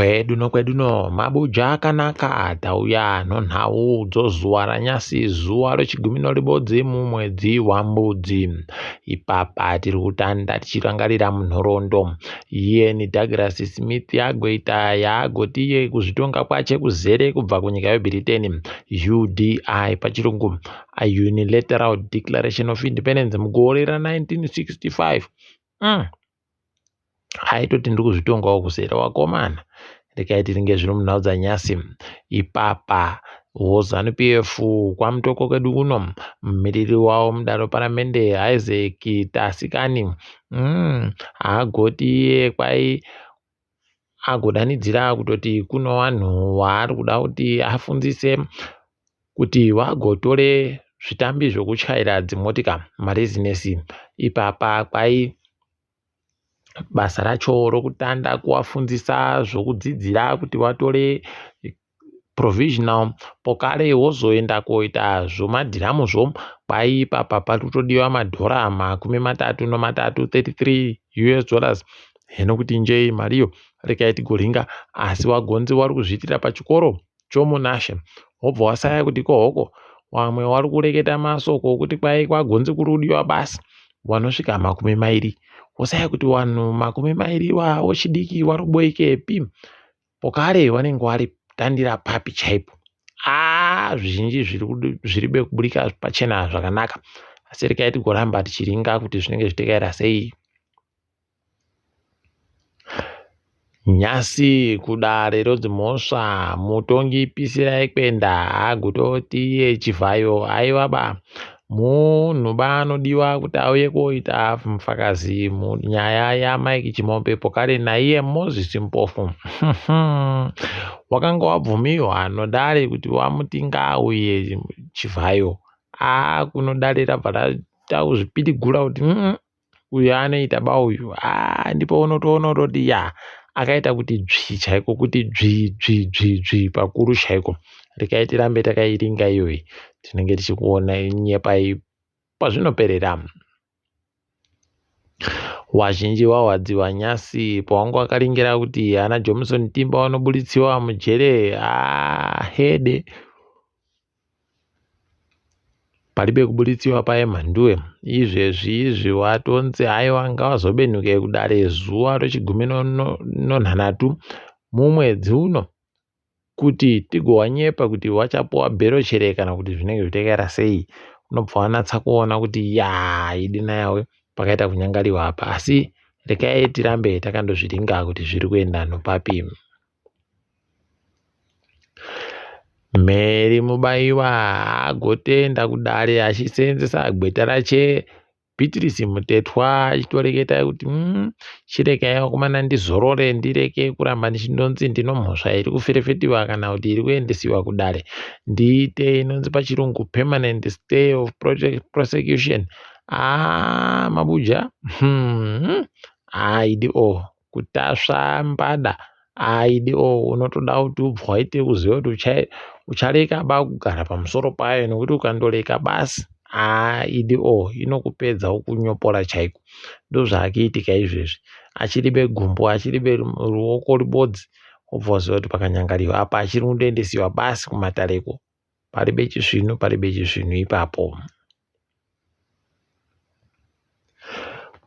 Kweduno mabuja akanaka tauya nonhaudzo zuva ranyasi zuva rechigumi noribodzi mumwedzi waMbudzi. Ipapa tiri kutanda tichirangarira munhoroondo Ian Douglas Smith yagoita yaagoti iye kuzvitonga kwache kuzere kubva kunyika yeBritain UDI pachirungu Unilateral Declaration of Independence mugore ra1965. Aitoti ndiri kuzvitongawo kuzera wakomana rekaiti ringe zviri munhau nyasi. Ipapa Wozanu PF kwamutoko kwedu kuno mumiriri wavo mudare paramende Isaac Tasikani agoti iye kwai agodanidzira kutoti kuno vanhu vaari kuda kuti afundzise kuti vagotore zvitambi zvokutyaira dzimotika marezinesi. Ipapa kwai basa racho rokutanda kuvafundzisa zvokudzidzira kuti vatore provisional pokare wozoenda koita zvomadhiramuzvo kwai ipapa pari kutodiwa madhora $33 $33. Hino kuti njei mariyo rekai tigoringa, asi wagonzi wari kuzviitira pachikoro chomunashe wobva wasaya kuti kohoko wamwe wari kureketa masoko okuti kwai kwagonzi kuri kudiwa basi wanosvika $20 wosaya kuti wanhu $20 wechidiki wari kuboikepi pokare vanenge vari tandira papi chaipo. Zvizhinji zviribe kuburika pachena zvakanaka, asi rekai tigoramba tichiringa kuti zvinenge zvichitekaira sei. Nyasi kudare rodzimhosva mutongi Pisirai Kwenda agototi iye Chivhayo aivaba munhu anodiwa kuti auye koita mufakazi munyaya yaMike Chimombe pokare naiye Moses Mpofu wakanga wabvumiwa nodare kuti wamuti ngauye Chivhayo kunodare rabva raita kuzvipidigura kuti uyu anoita bauyu ndipo unotoona kutoti akaita kuti dzvi chaiko, kuti dzvi pakuru chaiko. Rekai tirambe takairinga iyoyi tinenge tichikuona nyepa pazvinoperera. Wazhinji wahwadziwa nyasi pawangu akaringira kuti ana Johnson Timba wanobuditsiwa mujere hede paribe kubuditsiwa paemhanduwe izvi watonzi aiwa ngavazobenuke kudare zuva rechigumi nonhanhatu mumwedzi uno kuti tigowanyepa kuti wachapuwa bhero chere kana kuti zvinenge zvitekera sei. Unobva wanatsa kuona kuti idina yawe pakaita kunyangariwa apa, asi rekai tirambe takandozviringa kuti zviri kuenda nopapi. Mary Mubaiwa agotenda kudare achiseenzesa gweta rache Beatrice Mutetwa achitoreketa kuti chirekai wakomana ndizorore ndireke kuramba ndichindonzi ndino mhosva iri kuferefetiwa kana kuti iri kuendesiwa kudare ndiite inonzi pachirungu permanent stay of prosecution. Mabuja aidi kutasva mbada aidi unotoda kuti ubva waite kuziva kuti uchareka kugara pamusoro payo nekuti ukandoreka basi aidi inokupedza ukunyopora chaiko. Ndozvaakiitika izvezvi, achiribe gumbo achiribe ruoko rubodzi obva waziva kuti pakanyangariwa apa achiri kundoendesiwa basi kumatareko paribe chisvinu ipapo.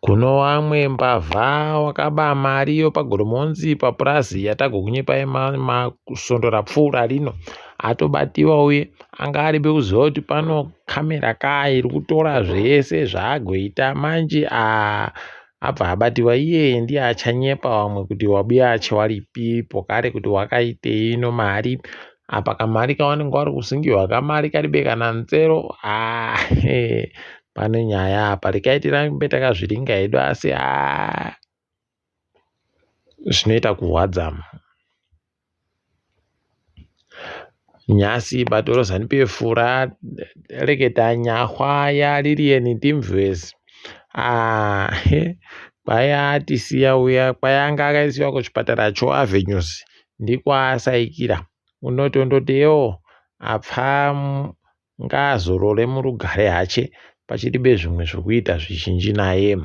Kuno vamwe mbavha wakaba mariyo pagoromonzi papurazi yatagokunyepai masondora pfuura rino atobatiwa uye anga aribe kuziva kuti pano kamera iri kutora zvese zvaagoita manje abva abatiwa iye ndiye achanyepa vamwe kuti wabuya achewaripi pokare kuti wakaitei nomari apa kamari kawanenge wari kusungiwa kamari karibe kana nzero pane nyaya apa. Rekai tirambe takazviringa hedu asi zvinoita kurwadza. Nyasi bato roZanu PF rareketa nyahwa yaLilian Timvers kwayatisiya uya kwayanga akaisiwa kuchipatara choAvenues ndikwasaikira unotondoteyo apfa ngaazorore murugare hache pachiribe zvimwe zvokuita zvizhinji naye.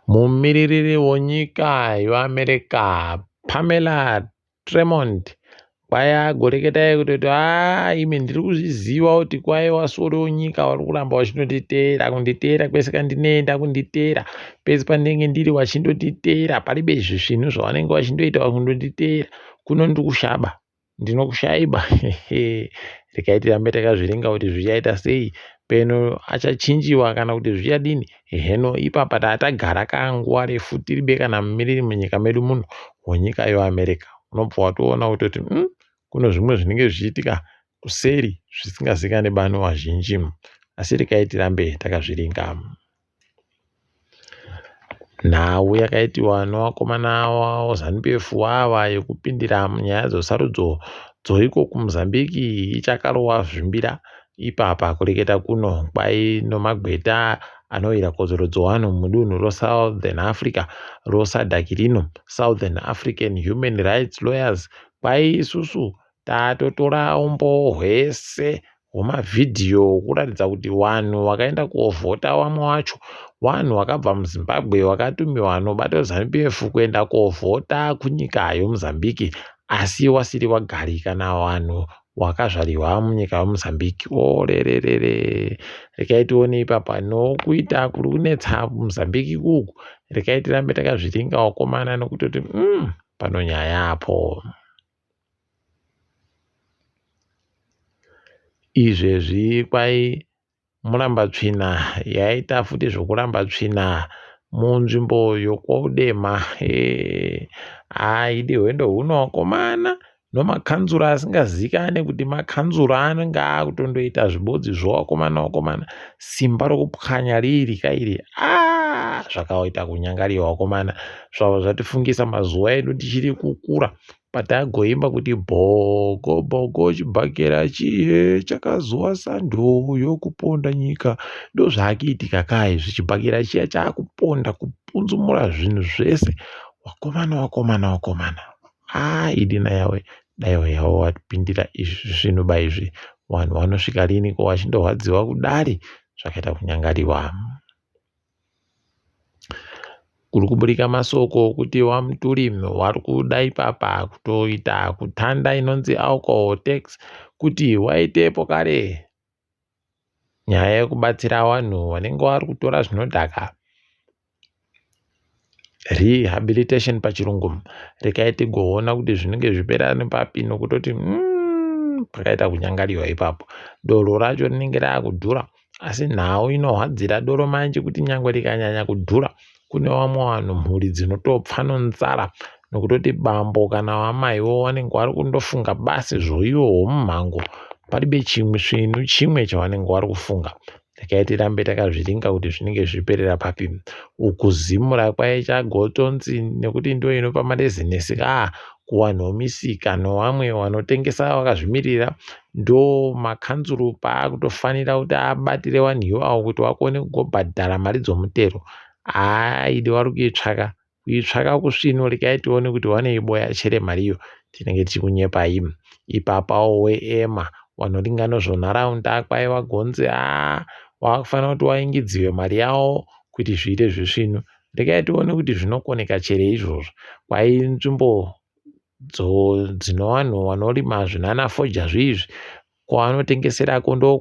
Mumiririri wenyika yeAmerica Pamela Tremont kwaya agoreketa kuti imi ndiri kuzviziva kuti kwai wasoro wenyika wari kuramba kunditeera kwese kandinoenda kunditeera pese pandinenge ndiri wachindotiteera palibe zvinhu zvawanenge wachindoita wakundonditeera kuno ndikushaba ndinokushaiba regai tirambe takazviringa kuti zvichaita sei peno achachinjiwa kana kuti zvichadini. Heno ipapa tatagara kanguva refu tiribe kana mumiriri munyika medu muno wenyika yeAmerica unobva watoona kutoti kuno zvimwe zvinenge zvichiitika kuseri zvisingazikanwi nevanhu vazhinji, asi regai tirambe takazviringa. Nhau yakaitiwa nevakomana vaZANU-PF ava yekupindira munyaya dzesarudzo dzoiko kuMozambique ichakarowa zvimbira ipapa kureketa kuno kwai nomagweta anowira kodzero dzevanhu mudunhu reSouthern Africa roSADC rino Southern African Human Rights Lawyers kwai isusu tatotora umbo hwese hwemavhidhiyo kuratidza kuti vanhu vakaenda kovhota vamwe vacho vanhu vakabva muZimbabwe vakatumiwa nobato ZANU-PF kuenda kovhota kunyika yeMozambique asi wasiri wagari kana vanhu wakazvariwa munyika yeMozambique. Orererere regai tione ipapa nokuita kuri kunetsa Mozambique kuku regai tirambe takazviringa wakomana nokutoti panonyaya apo. Izvezvi kwai murambatsvina yaita futi zvokurambatsvina munzvimbo yokwaudema haidi hwendo huno wakomana nomakanzura asingazivikane kuti makanzura anenge akutondoita zvibodzi zvowakomana simba rokupwanya riri kairi zvakaita kunyangariwa wakomana zvava zvatifungisa mazuva edu tichiri kukura patagoimba kuti bhoko bhoko chibhakera chiye chakazowa sando yokuponda nyika ndozvaakiitika kaizvi chibhakera chiya chaakuponda kupunzumura zvinhu zvese wakomana idina yawe daiwa yavo wapindira izvi zvinhu baizvi vanhu vanosvika rini ko vachindohwadziwa kudari zvakaita kunyangariwa. Kuri kuburika masoko kuti waMuturi wari kuda ipapa kutoita kutanda inonzi alcohol tax kuti waitepo kare nyaya yekubatsira vanhu vanenge vari kutora zvinodhaka rehabilitation pachirungu rekai tigoona kuti zvinenge zvipera nepapi nokutoti pakaita kunyangariwa ipapo. Doro racho rinenge raakudhura asi nhau inohwadzira doro manje kuti nyangwe rikanyanya kudhura kune vamwe vanhu mhuri dzinotopfa nenzara nokutoti bambo kana vamaivo vanenge vari kundofunga basi zvoivo hwomumhango paribe chimwe chavanenge vari kufunga. Regai tirambe takazviringa kuti zvinenge zviperera papi. Ukuzimura kwaicha gotonzi nekuti ndo inopa marezinesi kuvanhu vemisika nevamwe vanotengesa vakazvimirira ndo makanzuru paakutofanira kuti abatire vanhu ivavo kuti vakone kugobhadhara mari dzomutero idi vari kuitsvaka kusvino regai tione kuti vanoiboya chere mariyo tinenge tichikunyepai. Ipapawo weEma vanoringa nezvenharaunda kwai vagonzi vakufanira kuti vaingidziwe mari yavo kuti zviite zvisvino. Regai tione kuti zvinokoneka chere izvozvo kwai nzvimbo dzino vanhu vanorima zvinanafoja zviizvi kwavanotengeserako ndo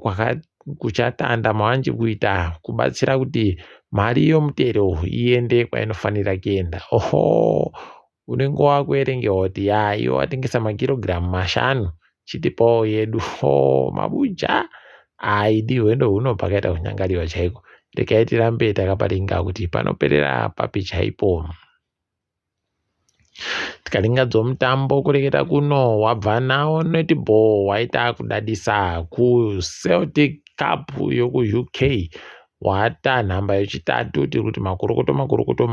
kuchatanda mavanje kuita kubatsira kuti mari yomutero iende kwainofanira kuenda. Unenge wakuerengewa kuti ivo vatengesa makirogiramu 5 chitipawo yedu mabuja idi hwendo huno pakaita kunyangariwa chaiko. Regai tirambe takaparinga kuti panoperera papi chaipo. Tikaringa dzomutambo kureketa kuno wabva nawo netball waita kudadisa kuCeltic Cup yokuUK wata nhamba yechitatu tiri kuti makorokoto.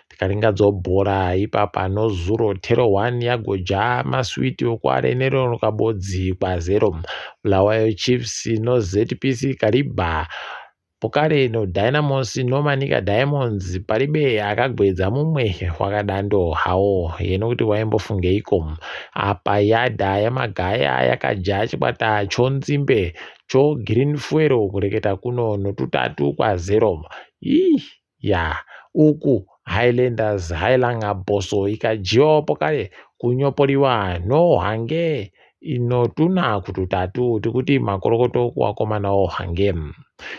Tikaringa dzobhora ipapa noZuro Tero 1 yagoja maswiti okuarenero nokabodzikwa 0 Bulawayo Chiefs noZPC Kariba pokare noDynamos noManika Diamonds paribe akagwedza mumwe wakadando hawo yenokuti waimbofungeiko apa yadha yamagaya yakaja chikwata chonzimbe cho green fuel kureketa kuno no3-0 ya uku Highlanders hailanga boso ikajiwapo kale kunyopoliwa no hange inotuna kututatu tikuti makorokoto kuwakomanawo hange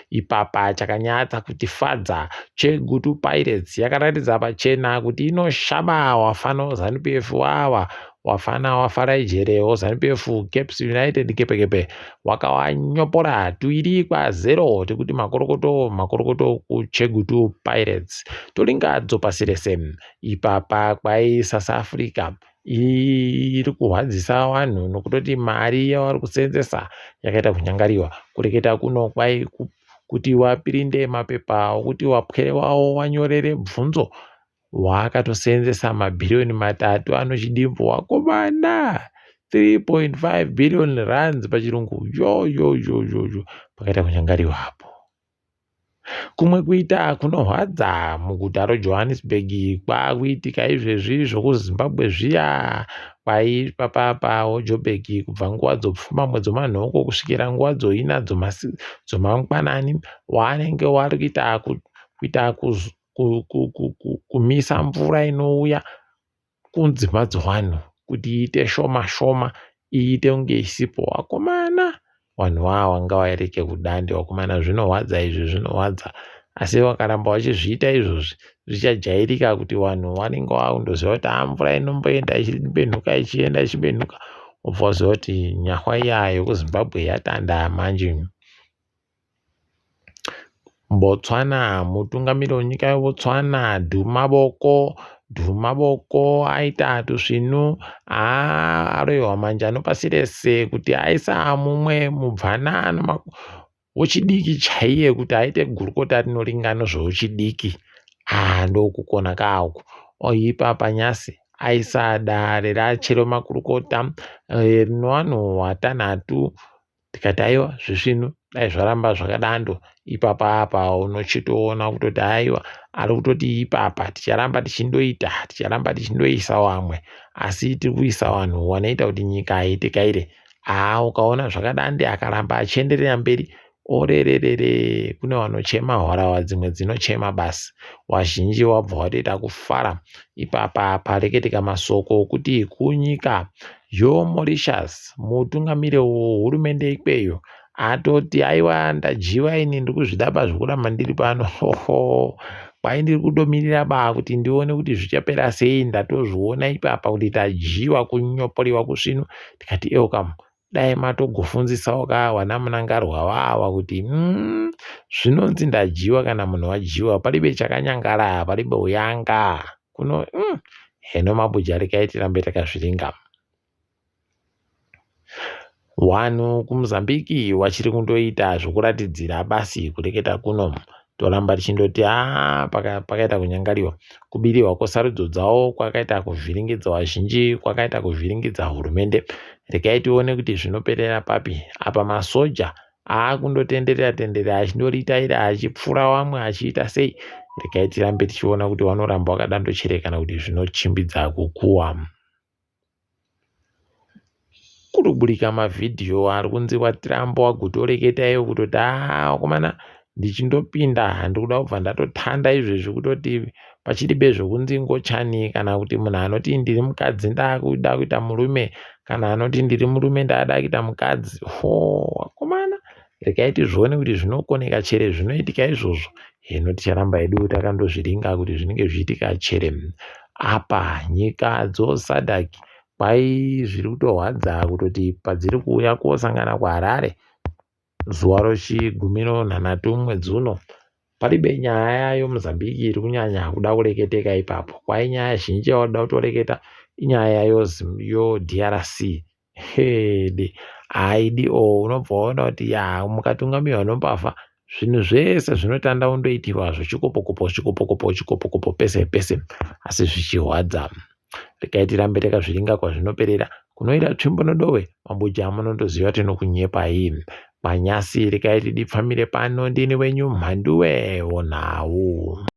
ipapa chakanyatsa kutifadza cheGutu Pirates yakaratidza pachena kuti inoshaba wafana ZANU-PF wawa wafana waFarajerewo ZANU-PF Caps United kepekepe wakawanyopora 2-0 tikuti makorokoto kucheGutu Pirates tolingadzo pasirese ipapa kwai South Africa iri kuhwadzisa vanhu nokutoti mari yavari kuseenzesa yakaita kunyangariwa kureketa kuno kwai kuti wapirinde mapepa okuti wapwere wawo wanyorere bvunzo wakatoseenzesa mabhiriyoni 3 anochidimbo wakomana 3.5 billion rands pachirungu yo pakaita kunyangariwa hapo. Kumwe kuita kunohwadza muguta reJohannesburg kwakuitika izvezvi zvokuZimbabwe zviya kwaipapa Joburg kubva nguva dzopfuma mwedzi manhoko kusvikira nguva dzoina dzomangwanani wanenge wari kuita kumisa mvura inouya kundzimba dzevanhu kuti iite shoma iite kunge isipo wakomana vanhu vava vanga vaireke kudande wakomana zvinohwadza izvi zvinohwadza asi wakaramba wachizviita izvozvi zvichajairika kuti vanhu vanenge vakundoziva kuti mvura inomboenda ichibenhuka ichibenhuka obva waziva kuti nyahwa iya yokuZimbabwe yatanda manje. Botswana mutungamiri wenyika yeBotswana Dhumaboko aita tusvinu arohwa manjano pasi rese kuti aisa mumwe mubvanana wechidiki chaiye kuti aite gurukota rinoringana zveuchidiki ndokukona kawo ipapa nyasi aisa dare rachero makurukota rino vanhu 6 tikati aiwa zvisvinu dai zvaramba zvakadando ipapa apa unochitoona kutoti aiwa ari kutoti ipapa ticharamba tichindoisa vamwe asi tiri kuisa vanhu vanoita kuti nyika itikaire ukaona zvakadande akaramba achienderera mberi orererere kune vanochema hwarawa dzimwe dzinochema basi wazhinji wabva watoita kufara ipapa pareketika masoko okuti kunyika yoMauritius mutungamiri wehurumende ikweyo atoti aiwa ndajiwa ini ndiri kuzvidaba zvokuramba ndiri pano kwai ndiri kutomirira kuti ndione kuti zvichapera sei ndatozviona ipapa kuti tajiwa kunyopoliwa kusvino tikati kam dai matogofunzisawo vana munangarwa vava kuti zvinonzi ndajiwa kana munhu wajiwa palibe chakanyangara palibe uyanga kuno heno mabuja rikaitiramba takazviringa. Wanhu kuMozambique wachiri kundoita zvokuratidzira basi kureketa kuno toramba tichindoti pakaita kunyangariwa kubiriwa kwesarudzo dzawo kwakaita kuvhiringidza vazhinji kwakaita kuvhiringidza hurumende rekai tione kuti zvinoperera papi apa masoja akundotenderera achindoritaira achipfura vamwe achiita sei rekai tirambe tichiona kuti vanoramba vakadandocherekana kuti zvinochimbidza kukuwa. Kuruburika mavhidhiyo ari kunzi watiramba wagotoreketayo kutoti wakomana ndichindopinda handiri kuda kubva ndatotanda izvezvi kutoti pachiribe zvokunzi ngochani kana kuti munhu anoti ndiri mukadzi ndakuda kuita murume kana anoti ndiri murume ndada kuita mukadzi wakomana rekai tizvione kuti zvinokoneka chere zvinoitika izvozvo heno ticharamba hedu takandozviringa kuti zvinenge zviitika chere apa nyika dzoSADC kwai zviri kutohwadza kutoti padziri kuuya kosangana kuHarare zuva rochi13 mwedzi uno paribe nyaya yoMozambique iri kunyanya kuda kureketeka ipapo kwai nyaya zhinji yaoda kutoreketa inyaya yoDRC haidi unobva waona kuti mukatungamirwa nombafa zvinhu zvese zvinotanda kundoitirwa zvochikopokopo pese asi zvichihwadza. Rekai tirambe takazviringa kwazvinoperera kunoita tsvimbo nodowe mabuja munondoziva tinokunyepai manyasi rekai tidipfamire pano ndini wenyu Mhanduwe Onhau.